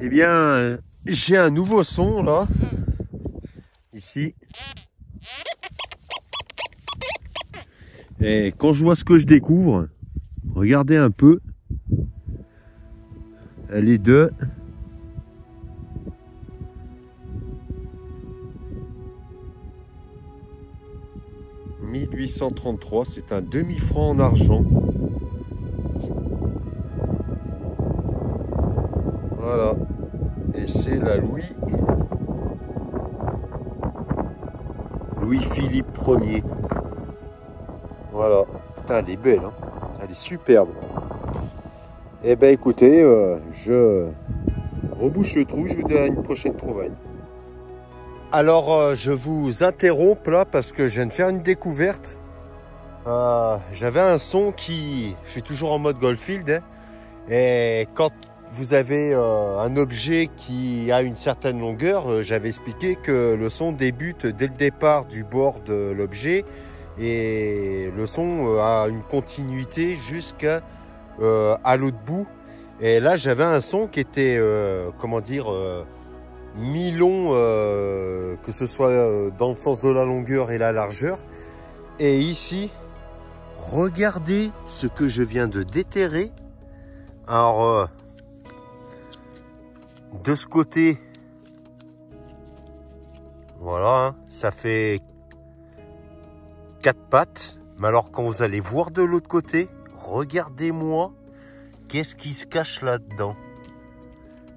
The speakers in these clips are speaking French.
Eh bien, j'ai un nouveau son là, ici. Et quand je vois ce que je découvre, regardez un peu. Elle est de 1833, c'est un demi-franc en argent. Voilà. Et c'est la Louis-Philippe Ier. Voilà. Putain, elle est belle, hein. Elle est superbe. Eh ben écoutez, je rebouche le trou, je vous dis à une prochaine trouvaille. Alors je vous interromps là parce que je viens de faire une découverte. J'avais un son qui... Je suis toujours en mode Goldfield, hein, et quand vous avez un objet qui a une certaine longueur, j'avais expliqué que le son débute dès le départ du bord de l'objet et le son a une continuité jusqu'à à l'autre bout. Et là j'avais un son qui était comment dire mi-long, que ce soit dans le sens de la longueur et la largeur. Et ici, regardez ce que je viens de déterrer. Alors de ce côté, voilà, hein, ça fait 4 pattes. Mais alors quand vous allez voir de l'autre côté, regardez-moi, qu'est-ce qui se cache là-dedans?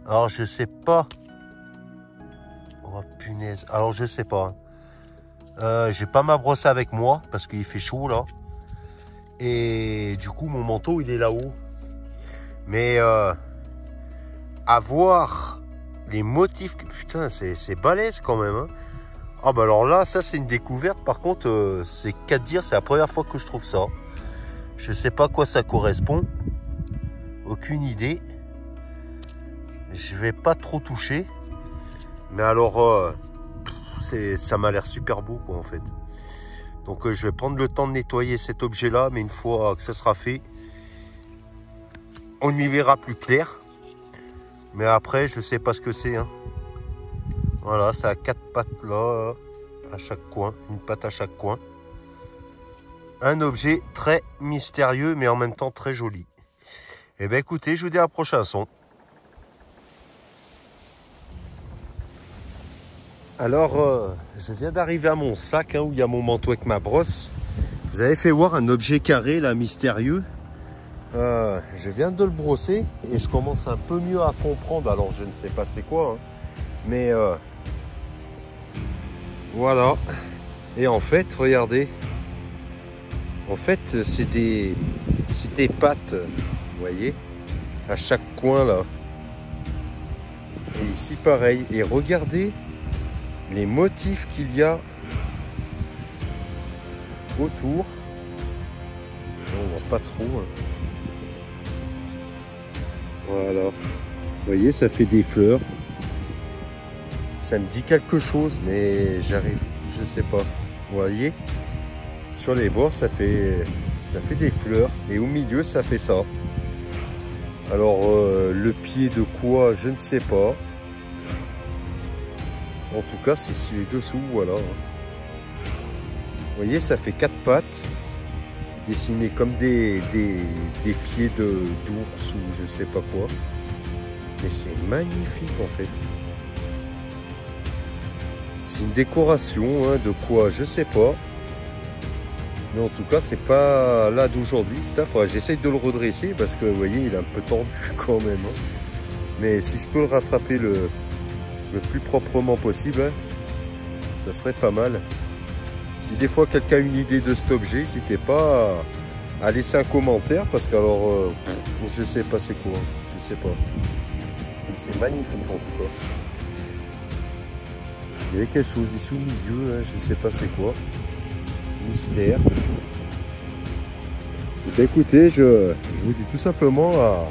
Alors je sais pas. Oh punaise, alors je sais pas. J'ai pas ma brosse avec moi parce qu'il fait chaud là. Et du coup mon manteau il est là-haut. Mais à voir les motifs, putain c'est balèze quand même, hein. Ah bah alors là ça c'est une découverte. Par contre c'est qu'à dire, c'est la première fois que je trouve ça. Je sais pas à quoi ça correspond, aucune idée. Je vais pas trop toucher, mais alors ça m'a l'air super beau quoi en fait. Donc je vais prendre le temps de nettoyer cet objet là, mais une fois que ça sera fait, on y verra plus clair. Mais après je sais pas ce que c'est, hein. Voilà, ça a 4 pattes là à chaque coin, une patte à chaque coin. Un objet très mystérieux mais en même temps très joli. Et ben écoutez, je vous dis à un prochain son. Alors je viens d'arriver à mon sac, hein, où il y a mon manteau avec ma brosse. Je vous avais fait voir un objet carré là, mystérieux. Je viens de le brosser et je commence un peu mieux à comprendre. Alors je ne sais pas c'est quoi, hein, mais voilà. Et en fait, regardez. En fait, c'est des pattes, vous voyez, à chaque coin là. Et ici pareil. Et regardez les motifs qu'il y a autour. On voit pas trop, hein. Voilà, vous voyez, ça fait des fleurs. Ça me dit quelque chose, mais j'arrive, je sais pas. Vous voyez, sur les bords, ça fait des fleurs, et au milieu, ça fait ça. Alors, le pied de quoi, je ne sais pas. En tout cas, c'est dessous, voilà. Vous voyez, ça fait 4 pattes. Dessinés comme des pieds d'ours ou je sais pas quoi. Mais c'est magnifique en fait. C'est une décoration, hein, de quoi je sais pas. Mais en tout cas c'est pas là d'aujourd'hui. J'essaye de le redresser parce que vous voyez il est un peu tordu quand même, hein. Mais si je peux le rattraper le plus proprement possible, hein, ça serait pas mal. Si des fois quelqu'un a une idée de cet objet, n'hésitez pas à laisser un commentaire parce que alors je sais pas c'est quoi, je sais pas. C'est magnifique en tout cas. Il y avait quelque chose ici au milieu, hein, je sais pas c'est quoi. Mystère. Et écoutez, je vous dis tout simplement à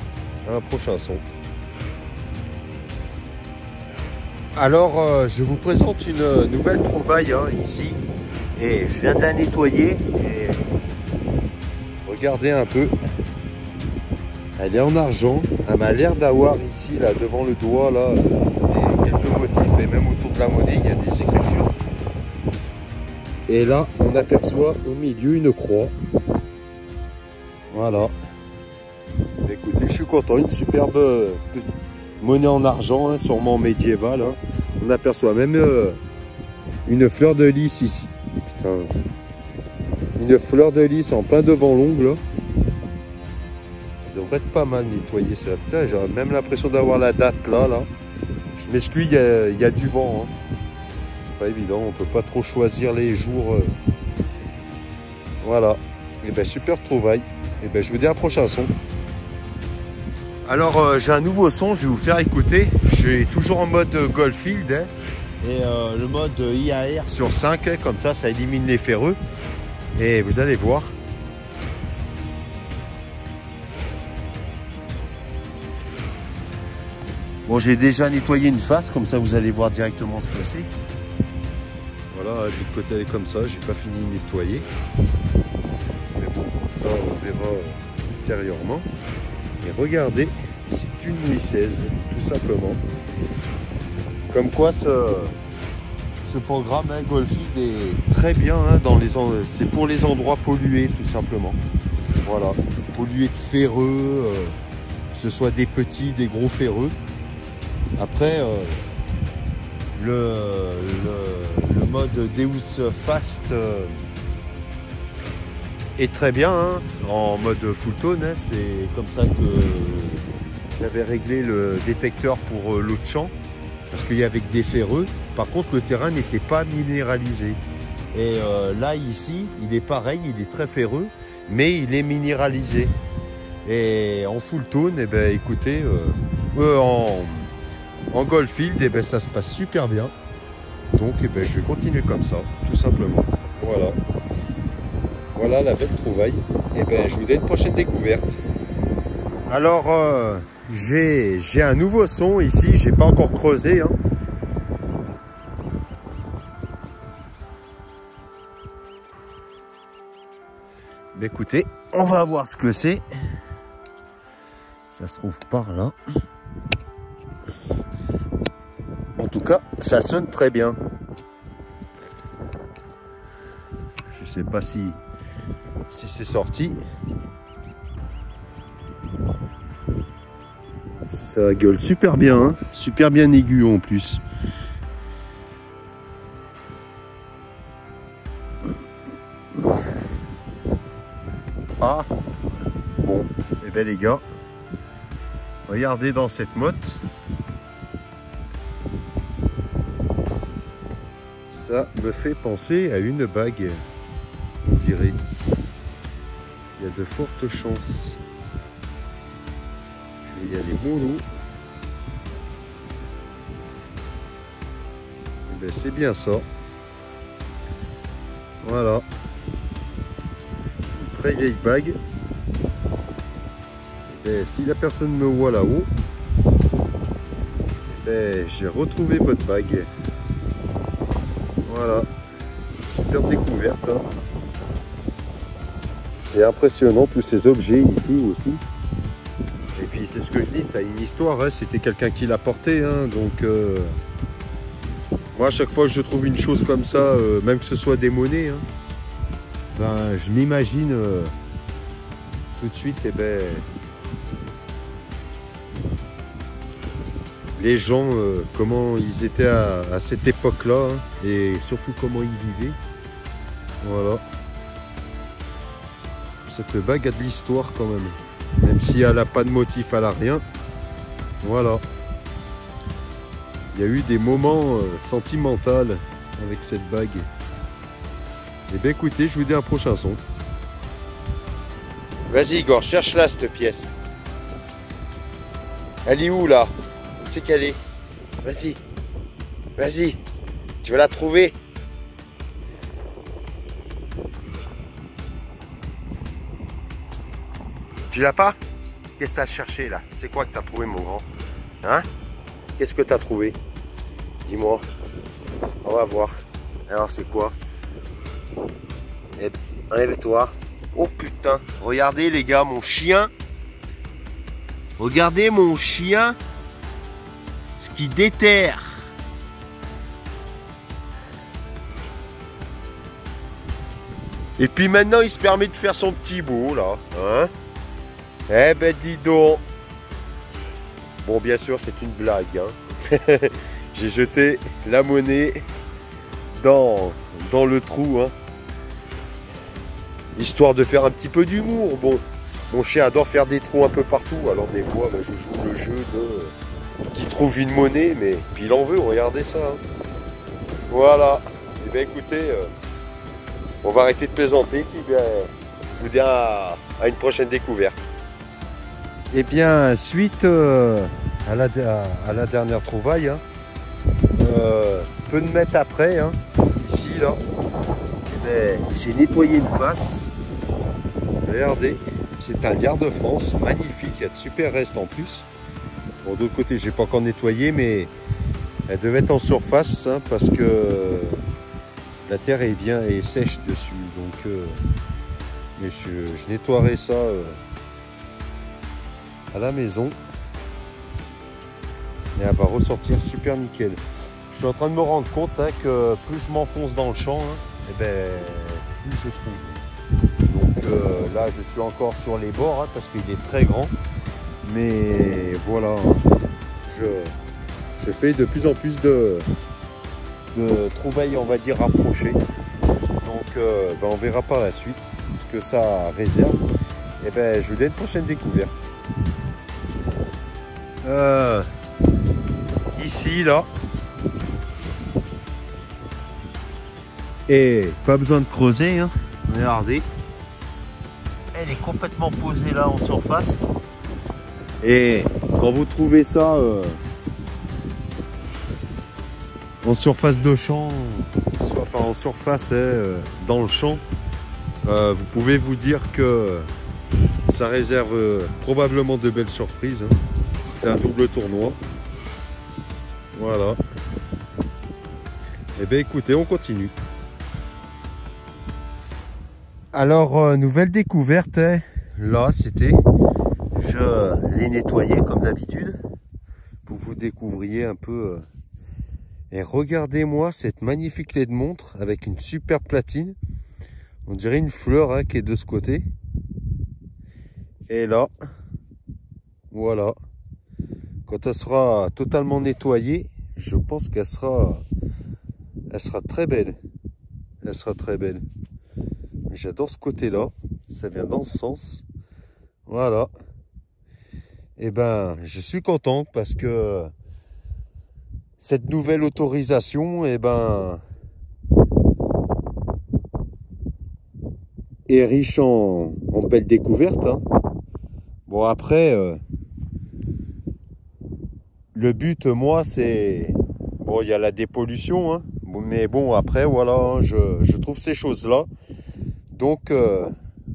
un prochain son. Alors je vous présente une nouvelle trouvaille, hein, ici. Et je viens de la nettoyer et regardez un peu. Elle est en argent. Elle m'a l'air d'avoir ici, là, devant le doigt, là, quelques motifs. Et même autour de la monnaie, il y a des écritures. Et là, on aperçoit au milieu une croix. Voilà. Écoutez, je suis content. Une superbe monnaie en argent, hein, sûrement médiévale. Hein. On aperçoit même une fleur de lys ici. Putain. Une fleur de lys en plein devant l'ongle. Ça devrait être pas mal nettoyé ça. Putain, j'ai même l'impression d'avoir la date là. Je m'excuse, il y a du vent. Hein. C'est pas évident, on peut pas trop choisir les jours. Voilà. Et ben super trouvaille. Et ben je vous dis à un prochain son. Alors j'ai un nouveau son, je vais vous faire écouter. Je suis toujours en mode Goldfield. Hein. Et le mode IAR sur 5, hein, comme ça élimine les ferreux. Et vous allez voir. Bon, j'ai déjà nettoyé une face, comme ça vous allez voir directement ce que c'est. Voilà, du côté elle est comme ça, j'ai pas fini de nettoyer. Mais bon, ça on verra ultérieurement. Et regardez, c'est une Louis XVI, tout simplement. Comme quoi ce programme hein, Goldfield est très bien hein, c'est pour les endroits pollués tout simplement. Voilà, pollués de ferreux, que ce soit des petits, des gros ferreux. Après le mode Deus Fast est très bien hein, en mode full tone. Hein, c'est comme ça que j'avais réglé le détecteur pour l'eau de champ. Parce qu'il y avait des ferreux, par contre le terrain n'était pas minéralisé. Et là ici, il est pareil, il est très ferreux, mais il est minéralisé. Et en full tone, eh ben, écoutez, en Goldfield, eh ben, ça se passe super bien. Donc eh ben, je vais continuer comme ça, tout simplement. Voilà. Voilà la belle trouvaille. Et ben, je vous dis une prochaine découverte. Alors, j'ai un nouveau son ici, j'ai pas encore creusé. Hein. Mais écoutez, on va voir ce que c'est. Ça se trouve par là. En tout cas, ça sonne très bien. Je sais pas si c'est sorti. Ça gueule super bien, hein, super bien aigu en plus. Ah, bon, et ben les gars, regardez dans cette motte. Ça me fait penser à une bague, on dirait. Il y a de fortes chances. Il y a les monos. Ben, c'est bien ça. Voilà. Une très vieille bague. Et si la personne me voit là-haut, ben, j'ai retrouvé votre bague. Voilà. Super découverte. Hein. C'est impressionnant tous ces objets ici aussi. Et puis c'est ce que je dis, ça a une histoire, hein. C'était quelqu'un qui l'a porté, hein. Donc moi à chaque fois que je trouve une chose comme ça, même que ce soit des monnaies, hein, ben, je m'imagine tout de suite, eh ben, les gens, comment ils étaient à cette époque-là, hein, et surtout comment ils vivaient. Voilà. Cette bague a de l'histoire quand même. Même si elle n'a pas de motif, elle n'a rien. Voilà. Il y a eu des moments sentimentaux avec cette bague. Et bien écoutez, je vous dis un prochain son. Vas-y Igor, cherche là cette pièce. Elle est où là? Où c'est qu'elle est? Vas-y. Vas-y. Tu vas la trouver. Tu l'as pas? Qu'est-ce que tu as cherché là? C'est quoi que tu as trouvé mon grand? Hein? Qu'est-ce que tu as trouvé? Dis-moi. On va voir. Alors c'est quoi? Enlève-toi. Oh putain. Regardez les gars, mon chien. Regardez mon chien, ce qui déterre. Et puis maintenant, il se permet de faire son petit bout, là. Hein? Eh ben, dis donc. Bon, bien sûr, c'est une blague. Hein. J'ai jeté la monnaie dans le trou. Hein. Histoire de faire un petit peu d'humour. Bon, mon chien adore faire des trous un peu partout. Alors, des fois, ben, je joue le jeu de qui trouve une monnaie, mais puis il en veut. Regardez ça. Hein. Voilà. Eh bien, écoutez... on va arrêter de plaisanter, puis bien, je vous dis à une prochaine découverte. Eh bien, suite à la dernière trouvaille, hein, peu de mètres après, hein, ici, là, eh j'ai nettoyé une face. Regardez, c'est un liard de France, magnifique, il y a de super restes en plus. Bon, d'autre côté, j'ai pas encore nettoyé, mais elle devait être en surface, hein, parce que la terre est bien et sèche dessus, donc mais je nettoierai ça à la maison et elle va ressortir super nickel. Je suis en train de me rendre compte hein, que plus je m'enfonce dans le champ, hein, et ben, plus je trouve. Donc là je suis encore sur les bords hein, parce qu'il est très grand, mais voilà, hein, je fais de plus en plus de trouvailles, on va dire, rapprochées. Donc ben, on verra par la suite ce que ça réserve. Et ben je vous donne une prochaine découverte. Ici là, et pas besoin de creuser hein. Regardez, elle est complètement posée là en surface, et quand vous trouvez ça en surface de champ, enfin en surface dans le champ, vous pouvez vous dire que ça réserve probablement de belles surprises. Hein. C'est un double tournoi. Voilà. Et bien écoutez, on continue. Alors, nouvelle découverte, hein. Là c'était, je l'ai nettoyé comme d'habitude, pour vous découvriez un peu. Et regardez-moi cette magnifique clé de montre avec une super platine. On dirait une fleur hein, qui est de ce côté. Et là, voilà. Quand elle sera totalement nettoyée, je pense qu'elle sera très belle. Elle sera très belle. J'adore ce côté-là. Ça vient dans ce sens. Voilà. Et ben, je suis content parce que cette nouvelle autorisation, eh ben, est riche en belles découvertes. Hein. Bon après, le but, moi, c'est... Bon, il y a la dépollution, hein, mais bon, après, voilà, hein, je trouve ces choses-là. Donc,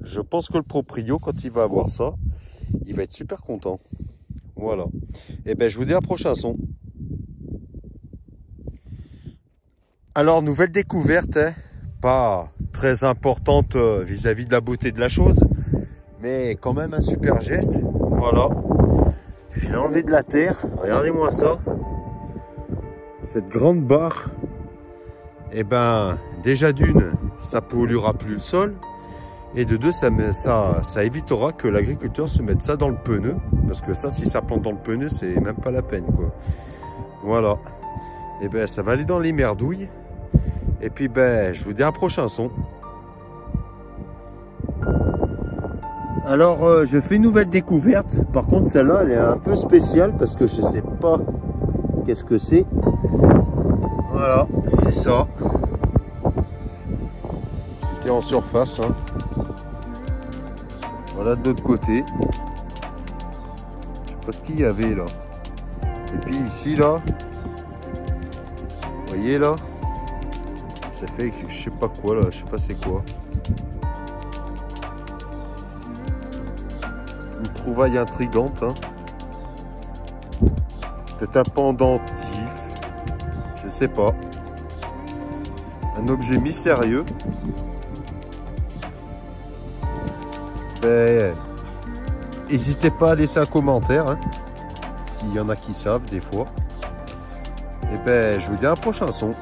je pense que le proprio, quand il va voir ça, il va être super content. Voilà. Et ben, je vous dis à un prochain son. Alors, nouvelle découverte, hein, pas très importante vis-à-vis de la beauté de la chose, mais quand même un super geste. Voilà. J'ai enlevé de la terre. Regardez-moi ça. Cette grande barre. Et ben, déjà d'une, ça polluera plus le sol. Et de deux, ça évitera que l'agriculteur se mette ça dans le pneu. Parce que ça, si ça plante dans le pneu, c'est même pas la peine, quoi. Voilà. Et ben, ça va aller dans les merdouilles. Et puis, ben, je vous dis un prochain son. Alors, je fais une nouvelle découverte. Par contre, celle-là, elle est un peu spéciale parce que je sais pas qu'est-ce que c'est. Voilà, c'est ça. C'était en surface. Hein. Voilà de l'autre côté. Je sais pas ce qu'il y avait là. Et puis ici, là. Vous voyez là? Ça fait je sais pas quoi là, je sais pas c'est quoi. Une trouvaille intrigante, hein. Peut-être un pendentif, je sais pas. Un objet mystérieux. Ben, n'hésitez pas à laisser un commentaire, hein, s'il y en a qui savent des fois. Et ben, je vous dis à un prochain son.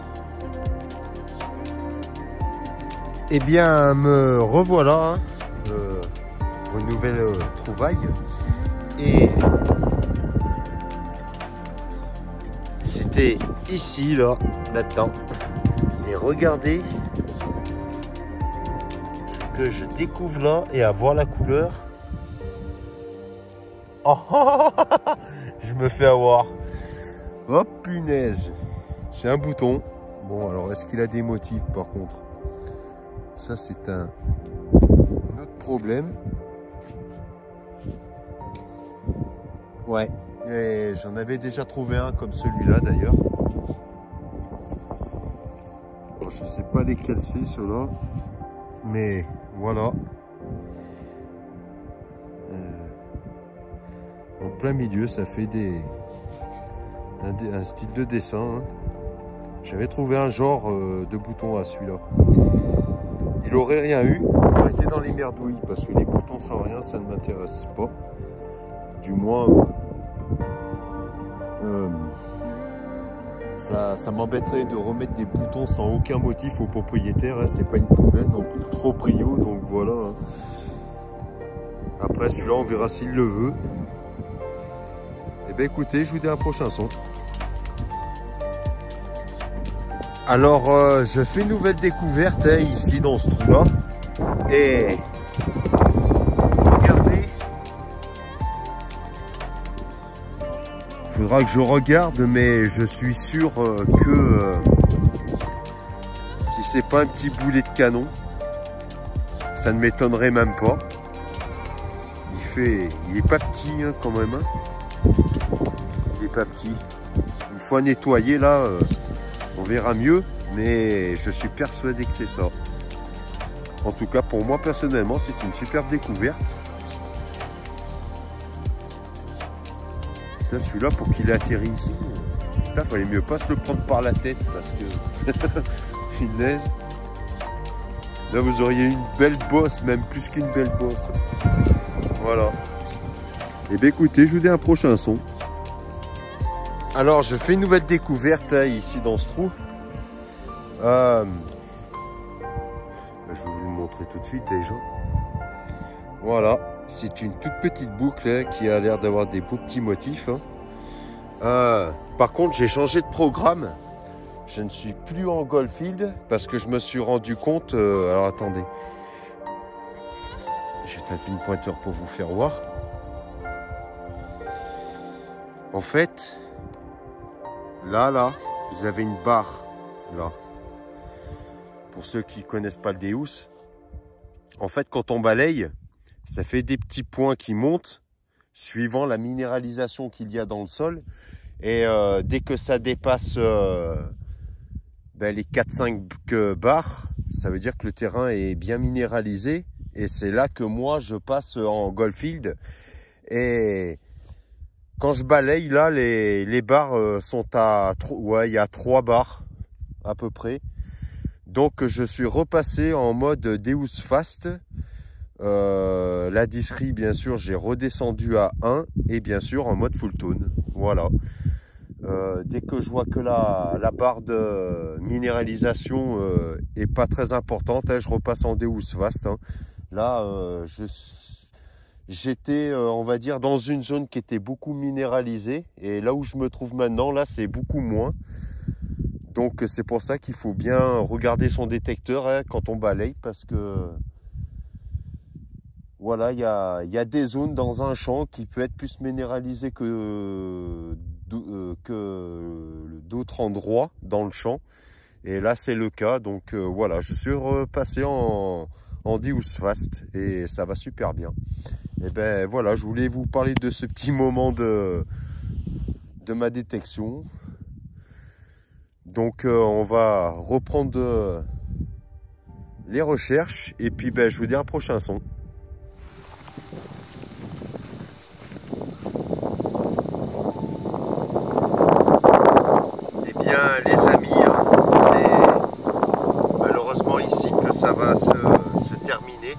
Eh bien, me revoilà hein, pour une nouvelle trouvaille. Et c'était ici, là-dedans. Et regardez ce que je découvre là et à voir la couleur. Oh, je me fais avoir. Oh punaise. C'est un bouton. Bon, alors est-ce qu'il a des motifs par contre? Ça, c'est un autre problème. Ouais. Et j'en avais déjà trouvé un comme celui-là d'ailleurs. Bon, je sais pas lesquels c'est ceux-là. Mais voilà. En plein milieu, ça fait un style de dessin. Hein. J'avais trouvé un genre de bouton à celui-là. Il aurait rien eu, il aurait été dans les merdouilles parce que les boutons sans rien, ça ne m'intéresse pas. Du moins, ça m'embêterait de remettre des boutons sans aucun motif au propriétaire. Hein. C'est pas une poubelle non plus, trop prio, donc voilà. Hein. Après celui-là, on verra s'il le veut. Et bien écoutez, je vous dis un prochain son. Alors, je fais une nouvelle découverte hein, ici dans ce trou-là. Et regardez. Il faudra que je regarde, mais je suis sûr que si c'est pas un petit boulet de canon, ça ne m'étonnerait même pas. Il est pas petit hein, quand même. Hein. Il est pas petit. Une fois nettoyé là. On verra mieux, mais je suis persuadé que c'est ça. En tout cas, pour moi, personnellement, c'est une superbe découverte. Celui-là, pour qu'il atterrisse ici, putain, fallait mieux pas se le prendre par la tête, parce que... Finesse. Là, vous auriez une belle bosse, même plus qu'une belle bosse. Voilà. Et bien, écoutez, je vous dis un prochain son. Alors, je fais une nouvelle découverte hein, ici dans ce trou. Je vais vous le montrer tout de suite déjà. Voilà, c'est une toute petite boucle hein, qui a l'air d'avoir des beaux petits motifs. Hein. Par contre, j'ai changé de programme. Je ne suis plus en Goldfield parce que je me suis rendu compte... alors, attendez. J'éteins le pointeur pour vous faire voir. En fait... Là, vous avez une barre, là. Pour ceux qui ne connaissent pas le Deus, en fait, quand on balaye, ça fait des petits points qui montent, suivant la minéralisation qu'il y a dans le sol. Et dès que ça dépasse les 4-5 barres, ça veut dire que le terrain est bien minéralisé. Et c'est là que moi, je passe en Goldfield. Et... quand je balaye, là, les barres sont à... ouais, il y a 3 barres, à peu près. Donc, je suis repassé en mode Deus Fast. La discrete, bien sûr, j'ai redescendu à 1. Et bien sûr, en mode full tone. Voilà. Dès que je vois que la barre de minéralisation est pas très importante, hein, je repasse en Deus Fast. Hein. Là, j'étais, on va dire, dans une zone qui était beaucoup minéralisée. Et là où je me trouve maintenant, là, c'est beaucoup moins. Donc, c'est pour ça qu'il faut bien regarder son détecteur hein, quand on balaye. Parce que, voilà, il y a des zones dans un champ qui peut être plus minéralisées que d'autres endroits dans le champ. Et là, c'est le cas. Donc, voilà, je suis repassé en Deus Fast. Et ça va super bien. Et ben voilà, je voulais vous parler de ce petit moment de ma détection. Donc on va reprendre les recherches et puis ben, je vous dis un prochain son. Eh bien les amis, hein, c'est malheureusement ici que ça va se terminer.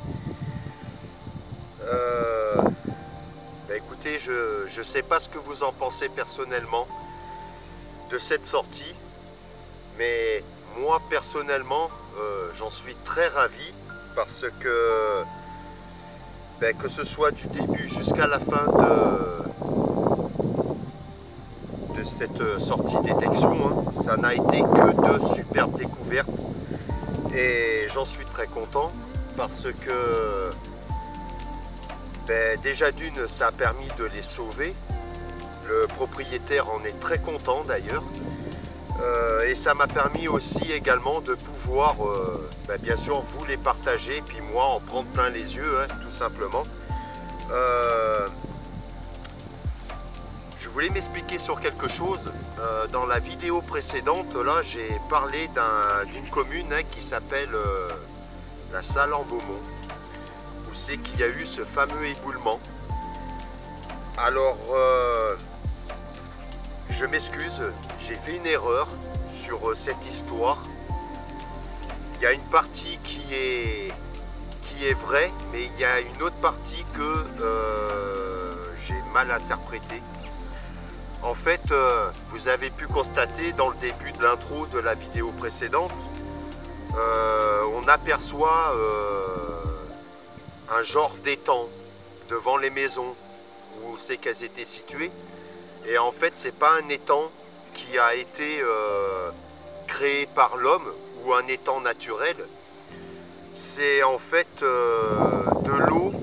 je ne sais pas ce que vous en pensez personnellement de cette sortie, mais moi personnellement, j'en suis très ravi parce que que ce soit du début jusqu'à la fin de cette sortie détection, hein, ça n'a été que de superbes découvertes et j'en suis très content parce que déjà d'une, ça a permis de les sauver. Le propriétaire en est très content d'ailleurs. Et ça m'a permis aussi également de pouvoir, bien sûr, vous les partager, puis moi en prendre plein les yeux, hein, tout simplement. Je voulais m'expliquer sur quelque chose. Dans la vidéo précédente, là, j'ai parlé d'une commune, hein, qui s'appelle la Salle-en-Beaumont, où c'est qu'il y a eu ce fameux éboulement. Alors, je m'excuse, j'ai fait une erreur sur cette histoire. Il y a une partie qui est vraie, mais il y a une autre partie que j'ai mal interprétée. En fait, vous avez pu constater dans le début de l'intro de la vidéo précédente, on aperçoit un genre d'étang devant les maisons où c'est qu'elles étaient situées. Et en fait, c'est pas un étang qui a été créé par l'homme ou un étang naturel. C'est en fait de l'eau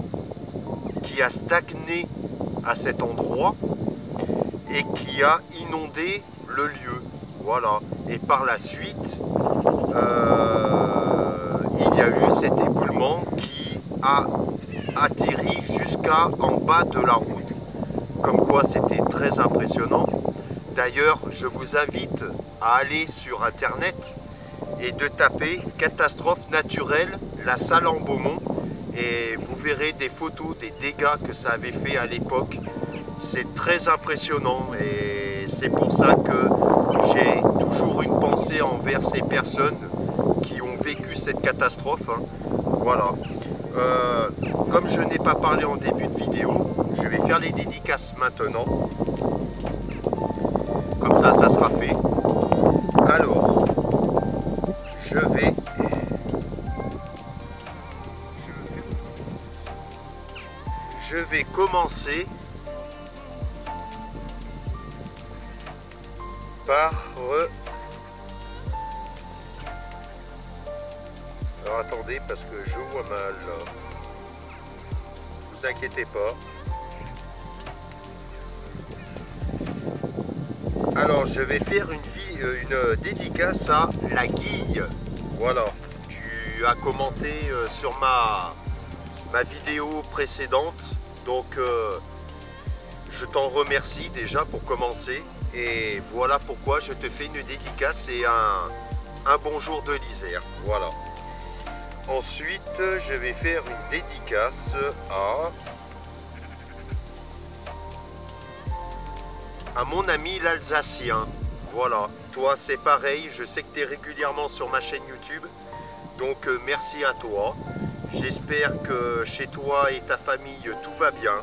qui a stagné à cet endroit et qui a inondé le lieu. Voilà. Et par la suite, il y a eu cet éboulement qui a atterri jusqu'à en bas de la route. Comme quoi c'était très impressionnant. D'ailleurs, je vous invite à aller sur internet et de taper catastrophe naturelle la Salle-en-Beaumont et vous verrez des photos des dégâts que ça avait fait à l'époque. C'est très impressionnant et c'est pour ça que j'ai toujours une pensée envers ces personnes qui ont vécu cette catastrophe, hein. Voilà. Comme je n'ai pas parlé en début de vidéo, je vais faire les dédicaces maintenant. Comme ça, ça sera fait. Alors, je vais commencer par... Alors attendez, parce que je vois mal là. Vous inquiétez pas. Alors je vais faire une dédicace à la Guille. Voilà. Tu as commenté sur ma vidéo précédente. Donc je t'en remercie déjà pour commencer. Et voilà pourquoi je te fais une dédicace et un bonjour de l'Isère. Voilà. Ensuite, je vais faire une dédicace à mon ami l'Alsacien. Voilà, toi c'est pareil, je sais que tu es régulièrement sur ma chaîne YouTube, donc merci à toi. J'espère que chez toi et ta famille tout va bien.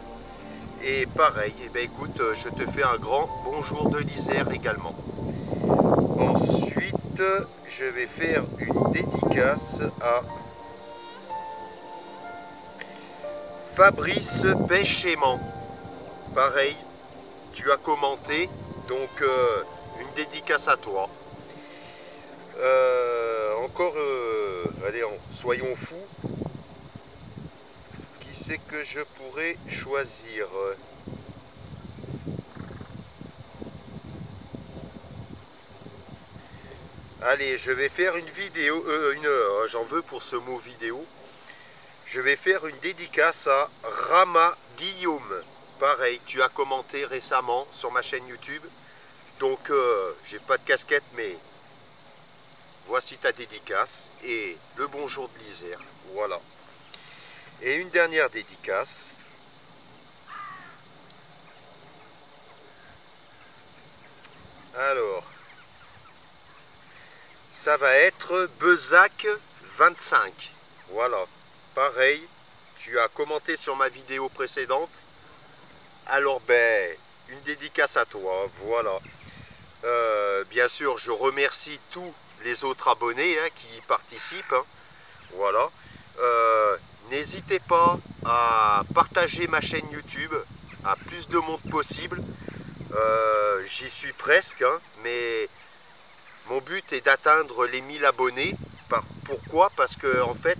Et pareil, eh ben, écoute, je te fais un grand bonjour de l'Isère également. Ensuite, je vais faire une dédicace à Fabrice Pêche-Aimant. Pareil, tu as commenté, donc une dédicace à toi. Encore, allez, soyons fous. Qui c'est que je pourrais choisir? Allez, je vais faire une vidéo, j'en veux pour ce mot vidéo. Je vais faire une dédicace à Rama Guillaume. Pareil, tu as commenté récemment sur ma chaîne YouTube. Donc, j'ai pas de casquette, mais voici ta dédicace. Et le bonjour de l'Isère. Voilà. Et une dernière dédicace. Alors, ça va être Bezac 25. Voilà. Pareil, tu as commenté sur ma vidéo précédente. Alors ben, une dédicace à toi, voilà. Bien sûr, je remercie tous les autres abonnés hein, qui y participent. Hein. Voilà. N'hésitez pas à partager ma chaîne YouTube à plus de monde possible. J'y suis presque, hein, mais mon but est d'atteindre les 1000 abonnés. Pourquoi? Parce que en fait,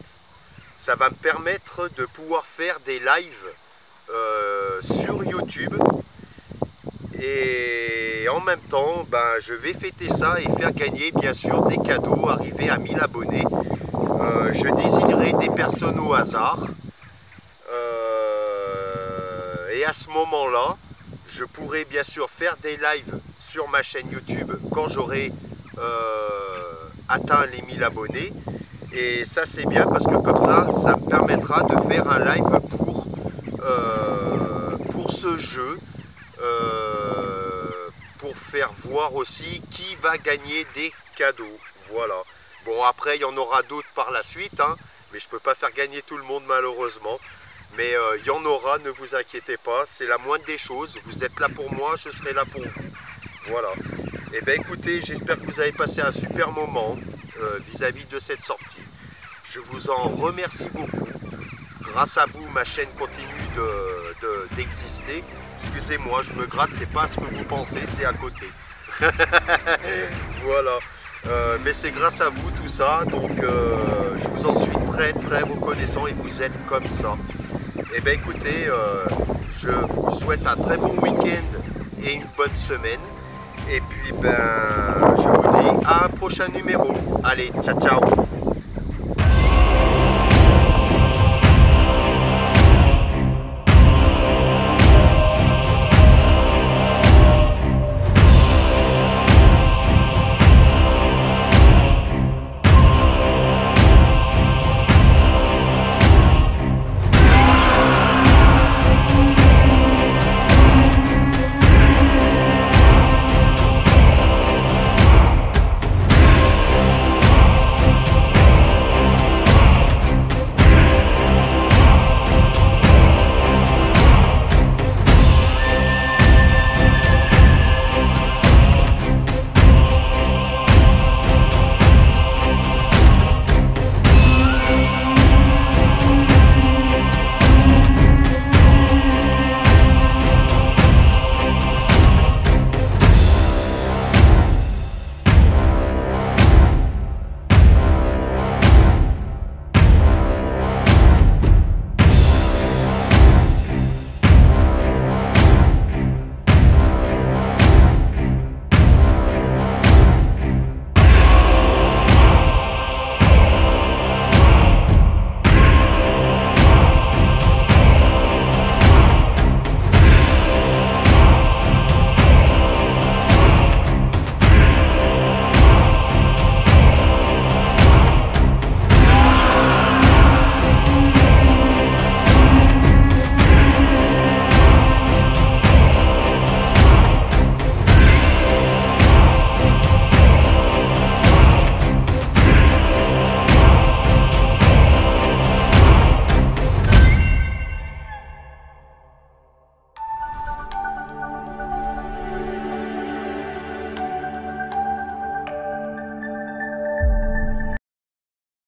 ça va me permettre de pouvoir faire des lives sur YouTube. Et en même temps, ben, je vais fêter ça et faire gagner bien sûr des cadeaux arrivés à 1000 abonnés. Je désignerai des personnes au hasard. Et à ce moment-là, je pourrai bien sûr faire des lives sur ma chaîne YouTube quand j'aurai atteint les 1000 abonnés. Et ça c'est bien parce que comme ça me permettra de faire un live pour ce jeu. Pour faire voir aussi qui va gagner des cadeaux. Voilà. Bon, après, il y en aura d'autres par la suite, hein, mais je ne peux pas faire gagner tout le monde malheureusement. Mais il y en aura, ne vous inquiétez pas, c'est la moindre des choses. Vous êtes là pour moi, je serai là pour vous. Voilà. Et bien écoutez, j'espère que vous avez passé un super moment vis-à-vis de cette sortie. Je vous en remercie beaucoup. Grâce à vous, ma chaîne continue d'exister. Excusez-moi, je me gratte, c'est pas ce que vous pensez, c'est à côté. Voilà. Mais c'est grâce à vous tout ça, donc je vous en suis très très reconnaissant et vous êtes comme ça. Et bien écoutez, je vous souhaite un très bon week-end et une bonne semaine. Et puis ben, je vous dis à un prochain numéro. Allez, ciao ciao.